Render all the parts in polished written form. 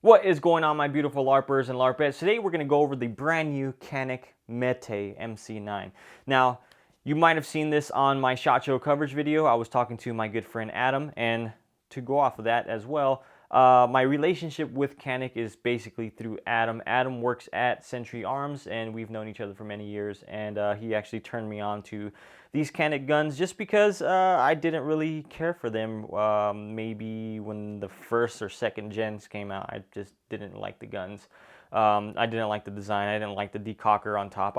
What is going on, my beautiful LARPers and LARPettes? Today we're going to go over the brand new Canik METE MC9. Now, you might have seen this on my SHOT Show coverage video. I was talking to my good friend Adam, and to go off of that as well, my relationship with Canik is basically through Adam. Adam works at Century Arms, and we've known each other for many years, and he actually turned me on to these Canik guns just because I didn't really care for them. Maybe when the first or second gens came out, I just didn't like the guns. I didn't like the design. I didn't like the decocker on top.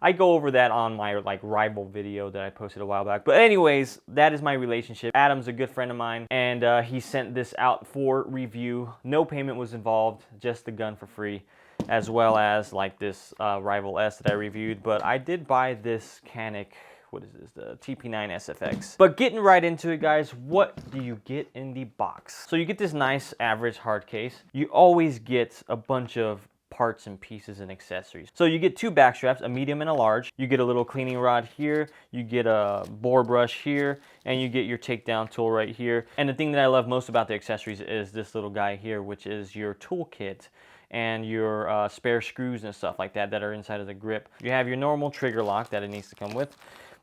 I go over that on my rival video that I posted a while back. But anyways, that is my relationship. Adam's a good friend of mine, and he sent this out for review. No payment was involved, just the gun for free, as well as like this Rival S that I reviewed. But I did buy this Canik. What is this? The TP9 SFX. But getting right into it, guys, what do you get in the box? So you get this nice average hard case. You always get a bunch of parts and pieces and accessories. So you get two back straps, a medium and a large. You get a little cleaning rod here. You get a bore brush here, and you get your takedown tool right here. And the thing that I love most about the accessories is this little guy here, which is your toolkit and your spare screws and stuff like that that are inside of the grip. You have your normal trigger lock that it needs to come with.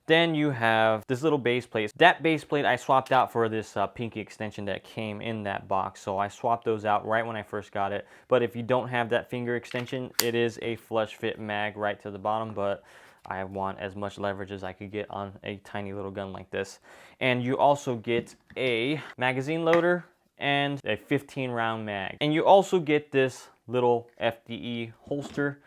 Then you have this little base plate. That base plate I swapped out for this pinky extension that came in that box. So I swapped those out right when I first got it. But if you don't have that finger extension, it is a flush fit mag right to the bottom. But I want as much leverage as I could get on a tiny little gun like this. And you also get a magazine loader and a 15 round mag. And you also get this little FDE holster.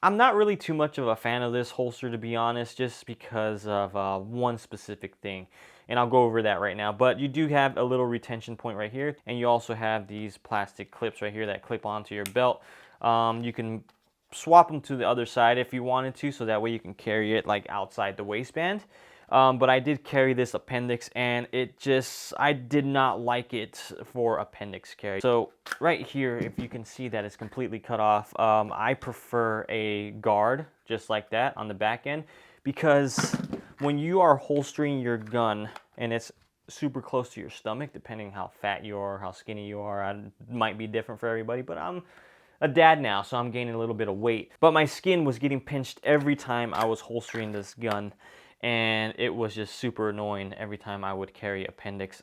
I'm not really too much of a fan of this holster, to be honest, just because of one specific thing. And I'll go over that right now. But you do have a little retention point right here. And you also have these plastic clips right here that clip onto your belt. You can swap them to the other side if you wanted to, so that way you can carry it like outside the waistband. But I did carry this appendix, and I did not like it for appendix carry. So right here, if you can see that it's completely cut off, I prefer a guard just like that on the back end, because when you are holstering your gun and it's super close to your stomach, depending how fat you are, how skinny you are, it might be different for everybody, but I'm a dad now, so I'm gaining a little bit of weight. But my skin was getting pinched every time I was holstering this gun, and it was just super annoying every time I would carry appendix.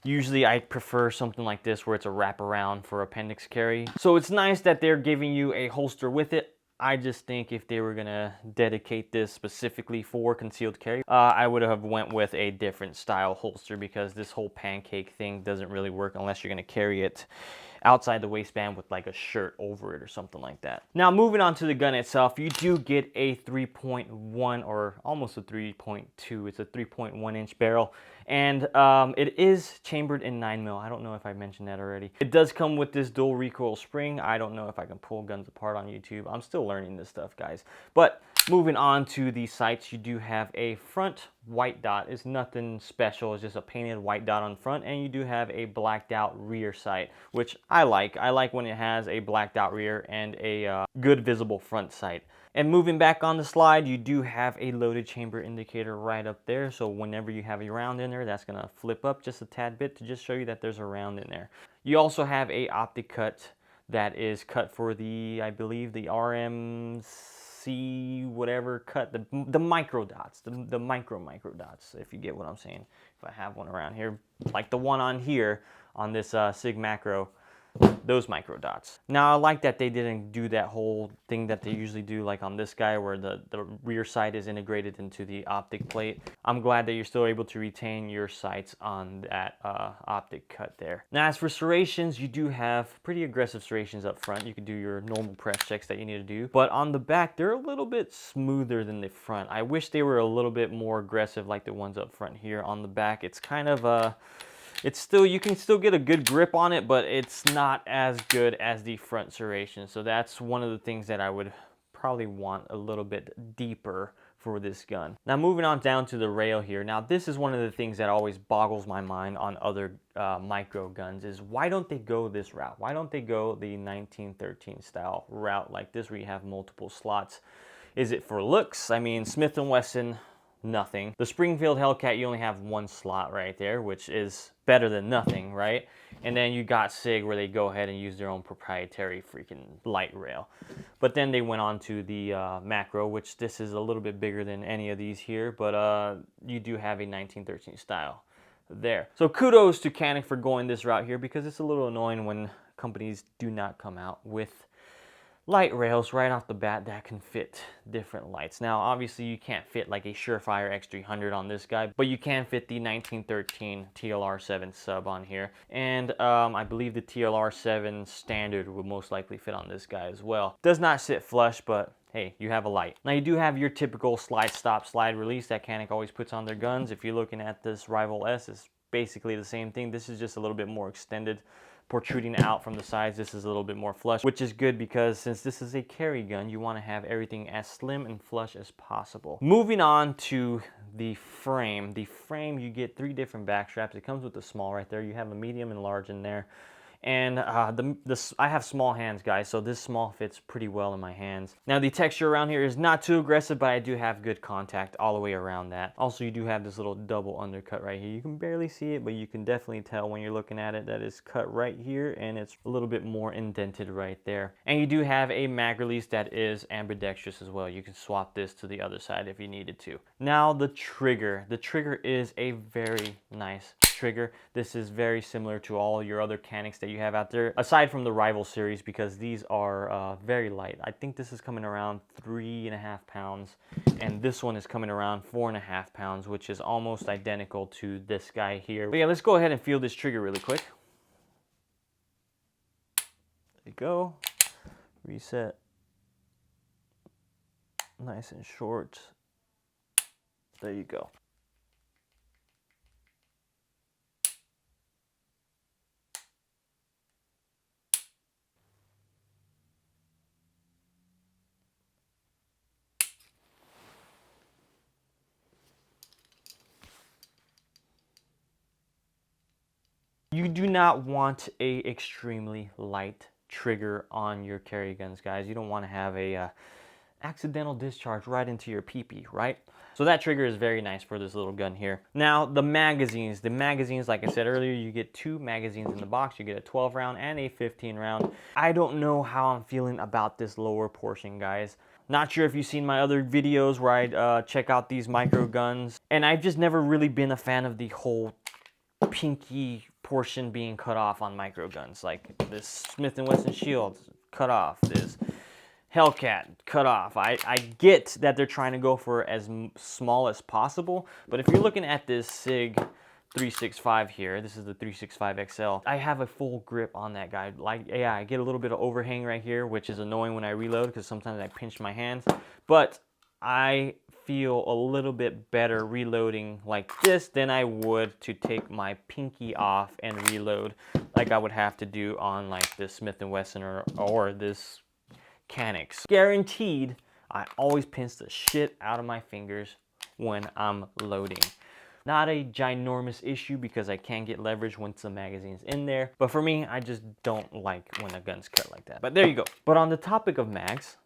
Usually I prefer something like this where it's a wraparound for appendix carry. So it's nice that they're giving you a holster with it. I just think if they were gonna dedicate this specifically for concealed carry, I would have went with a different style holster, because this whole pancake thing doesn't really work unless you're gonna carry it outside the waistband with like a shirt over it or something like that. Now, moving on to the gun itself, you do get a 3.1 or almost a 3.2. It's a 3.1 inch barrel, and it is chambered in 9mm. I don't know if I mentioned that already. It does come with this dual recoil spring. I don't know if I can pull guns apart on YouTube. I'm still learning this stuff, guys. But moving on to the sights, you do have a front white dot. It's nothing special. It's just a painted white dot on front, and you do have a blacked out rear sight, which I like. I like when it has a blacked out rear and a good visible front sight. And moving back on the slide, you do have a loaded chamber indicator right up there. So whenever you have a round in there, that's gonna flip up just a tad bit to just show you that there's a round in there. You also have a optic cut that is cut for the, I believe, the RMC whatever cut, the micro dots, the micro dots, if you get what I'm saying. If I have one around here, like the one on here on this Sig Macro, those micro dots. Now, I like that they didn't do that whole thing that they usually do, like on this guy, where the rear sight is integrated into the optic plate. I'm glad that you're still able to retain your sights on that optic cut there. Now, as for serrations, you do have pretty aggressive serrations up front. You can do your normal press checks that you need to do, but on the back, they're a little bit smoother than the front. I wish they were a little bit more aggressive like the ones up front here. On the back, it's kind of you can still get a good grip on it, but it's not as good as the front serration. So that's one of the things that I would probably want a little bit deeper for this gun. Now, moving on down to the rail here. Now, this is one of the things that always boggles my mind on other micro guns, is why don't they go this route? Why don't they go the 1913 style route like this, where you have multiple slots? Is it for looks? I mean, Smith & Wesson, nothing. The Springfield Hellcat, you only have one slot right there, which is better than nothing, right? And then you got SIG, where they go ahead and use their own proprietary freaking light rail. But then they went on to the macro, which this is a little bit bigger than any of these here, but you do have a 1913 style there. So kudos to Canik for going this route here, because it's a little annoying when companies do not come out with light rails right off the bat that can fit different lights. Now, obviously, you can't fit like a Surefire X300 on this guy, but you can fit the 1913 TLR7 sub on here. And I believe the TLR7 standard will most likely fit on this guy as well. Does not sit flush, but hey, you have a light. Now, you do have your typical slide stop, slide release that Canik always puts on their guns. If you're looking at this Rival S, it's basically the same thing. This is just a little bit more extended, protruding out from the sides. This is a little bit more flush, which is good because since this is a carry gun, you want to have everything as slim and flush as possible. Moving on to the frame. The frame, you get 3 different back straps. It comes with the small right there. You have a medium and large in there. And I have small hands, guys, so this small fits pretty well in my hands. Now, the texture around here is not too aggressive, but I do have good contact all the way around that. Also, you do have this little double undercut right here. You can barely see it, but you can definitely tell when you're looking at it that it's cut right here, and it's a little bit more indented right there. And you do have a mag release that is ambidextrous as well. You can swap this to the other side if you needed to. Now, the trigger. The trigger is a very nice trigger. This is very similar to all your other Caniks that you have out there, aside from the Rival series, because these are very light. I think this is coming around 3.5 pounds, and this one is coming around 4.5 pounds, which is almost identical to this guy here. But yeah, let's go ahead and feel this trigger really quick. There you go. Reset. Nice and short. There you go. You do not want a extremely light trigger on your carry guns, guys. You don't want to have a accidental discharge right into your pee-pee, right? So that trigger is very nice for this little gun here. Now, the magazines, like I said earlier, you get 2 magazines in the box. You get a 12 round and a 15 round. I don't know how I'm feeling about this lower portion, guys. Not sure if you've seen my other videos where I check out these micro guns, and I've just never really been a fan of the whole pinky portion being cut off on micro guns. Like this Smith & Wesson Shield cut off, this Hellcat cut off. I get that they're trying to go for as small as possible, but if you're looking at this SIG 365 here, this is the 365 XL, I have a full grip on that guy. Like, yeah, I get a little bit of overhang right here, which is annoying when I reload because sometimes I pinch my hands, but I feel a little bit better reloading like this than I would to take my pinky off and reload like I would have to do on like this Smith & Wesson or this Canik's. Guaranteed, I always pinch the shit out of my fingers when I'm loading. Not a ginormous issue because I can get leverage once the magazine's in there, but for me, I just don't like when a gun's cut like that. But there you go. But on the topic of mags,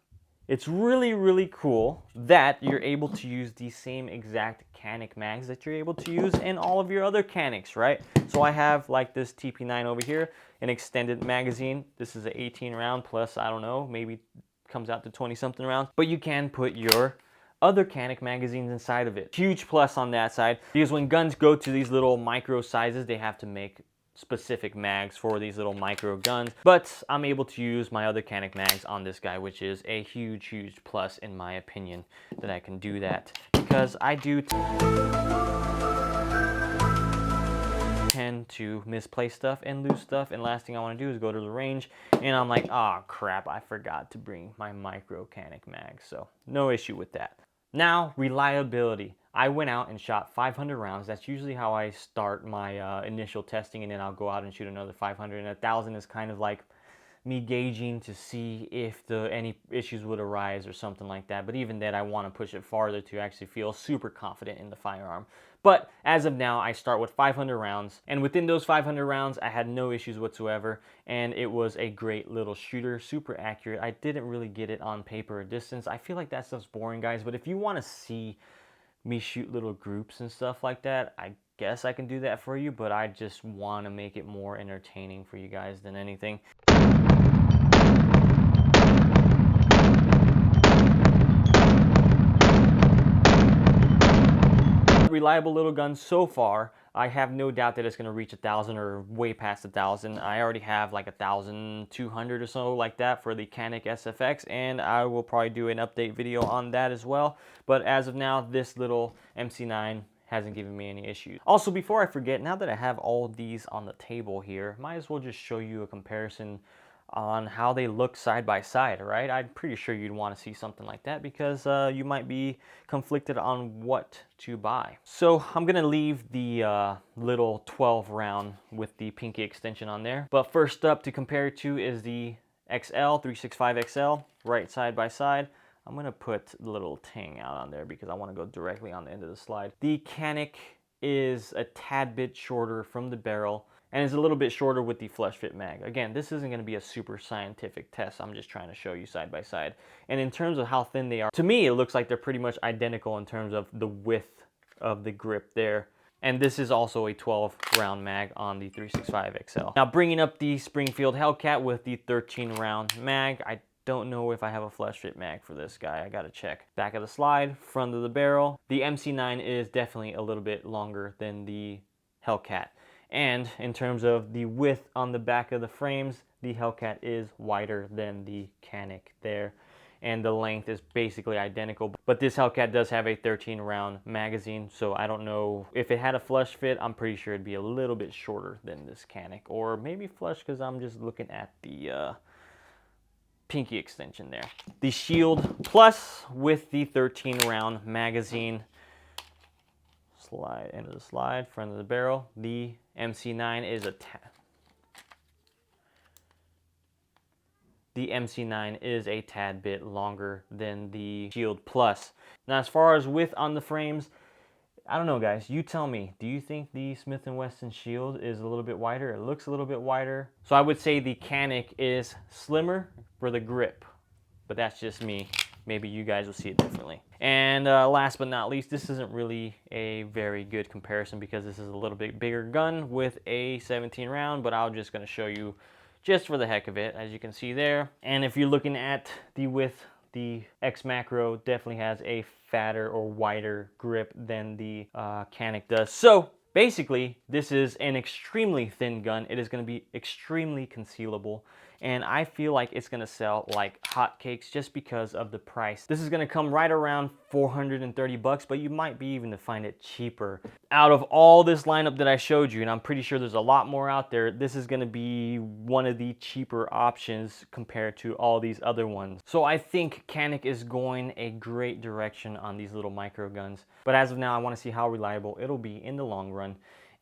it's really, really cool that you're able to use the same exact Canik mags that you're able to use in all of your other Caniks, right? So I have like this TP9 over here, an extended magazine. This is an 18 round plus, I don't know, maybe comes out to 20 something rounds. But you can put your other Canik magazines inside of it. Huge plus on that side, because when guns go to these little micro sizes, they have to make specific mags for these little micro guns, but I'm able to use my other Canik mags on this guy, which is a huge, huge plus in my opinion that I can do that, because I do tend to misplace stuff and lose stuff, and last thing I want to do is go to the range and I'm like, oh crap, I forgot to bring my micro Canik mag. So no issue with that. Now, reliability. I went out and shot 500 rounds. That's usually how I start my initial testing, and then I'll go out and shoot another 500. And 1,000 is kind of like me gauging to see if any issues would arise or something like that. But even then, I want to push it farther to actually feel super confident in the firearm. But as of now, I start with 500 rounds. And within those 500 rounds, I had no issues whatsoever. And it was a great little shooter, super accurate. I didn't really get it on paper or distance. I feel like that stuff's boring, guys. But if you want to see me shoot little groups and stuff like that, I guess I can do that for you, but I just want to make it more entertaining for you guys than anything. Reliable little gun so far. I have no doubt that it's going to reach 1,000 or way past 1,000. I already have like 1,200 or so like that for the Canik SFX, and I will probably do an update video on that as well. But as of now, this little MC9 hasn't given me any issues. Also, before I forget, now that I have all these on the table here, might as well just show you a comparison on how they look side by side, right? I'm pretty sure you'd want to see something like that because you might be conflicted on what to buy. So I'm gonna leave the little 12 round with the pinky extension on there. But first up to compare it to is the XL 365 XL, right side by side. I'm gonna put the little ting out on there because I want to go directly on the end of the slide. The Canik is a tad bit shorter from the barrel and is a little bit shorter with the flush fit mag. Again, this isn't going to be a super scientific test. I'm just trying to show you side by side. And in terms of how thin they are, to me it looks like they're pretty much identical in terms of the width of the grip there. And this is also a 12 round mag on the 365 XL. Now bringing up the Springfield Hellcat with the 13 round mag, I don't know if I have a flush fit mag for this guy. I gotta check. Back of the slide, front of the barrel. The MC9 is definitely a little bit longer than the Hellcat. And in terms of the width on the back of the frames, the Hellcat is wider than the Canik there. And the length is basically identical. But this Hellcat does have a 13 round magazine, so I don't know if it had a flush fit. I'm pretty sure it'd be a little bit shorter than this Canik, or maybe flush because I'm just looking at the pinky extension there. The Shield Plus with the 13 round magazine. Slide, end of the slide, front of the barrel. The MC9 is a tad bit longer than the Shield Plus. Now, as far as width on the frames, I don't know, guys. You tell me. Do you think the Smith & Wesson Shield is a little bit wider? It looks a little bit wider. So I would say the Canik is slimmer for the grip, but that's just me. Maybe you guys will see it differently. And last but not least, this isn't really a very good comparison because this is a little bit bigger gun with a 17 round, but I'm just gonna show you just for the heck of it, as you can see there. And if you're looking at the width, the X Macro definitely has a fatter or wider grip than the Canik does. So basically, this is an extremely thin gun. It is going to be extremely concealable, and I feel like it's going to sell like hotcakes just because of the price. This is going to come right around 430 bucks, but you might be even to find it cheaper. Out of all this lineup that I showed you, and I'm pretty sure there's a lot more out there, this is going to be one of the cheaper options compared to all these other ones. So I think Canik is going a great direction on these little micro guns. But as of now, I want to see how reliable it'll be in the long run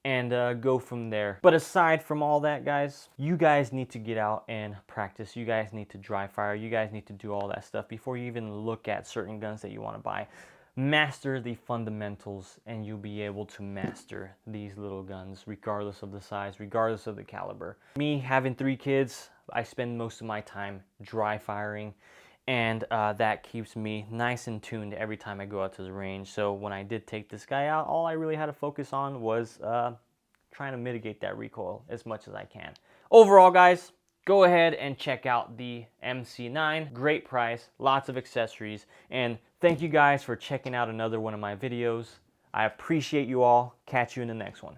and go from there. But aside from all that, guys, you guys need to get out and practice. You guys need to dry fire. You guys need to do all that stuff before you even look at certain guns that you want to buy. Master the fundamentals and you'll be able to master these little guns regardless of the size, regardless of the caliber. Me having 3 kids, I spend most of my time dry firing, and that keeps me nice and tuned every time I go out to the range. So when I did take this guy out, all I really had to focus on was trying to mitigate that recoil as much as I can. Overall, guys, go ahead and check out the MC9. Great price, lots of accessories, and thank you guys for checking out another one of my videos. I appreciate you all. Catch you in the next one.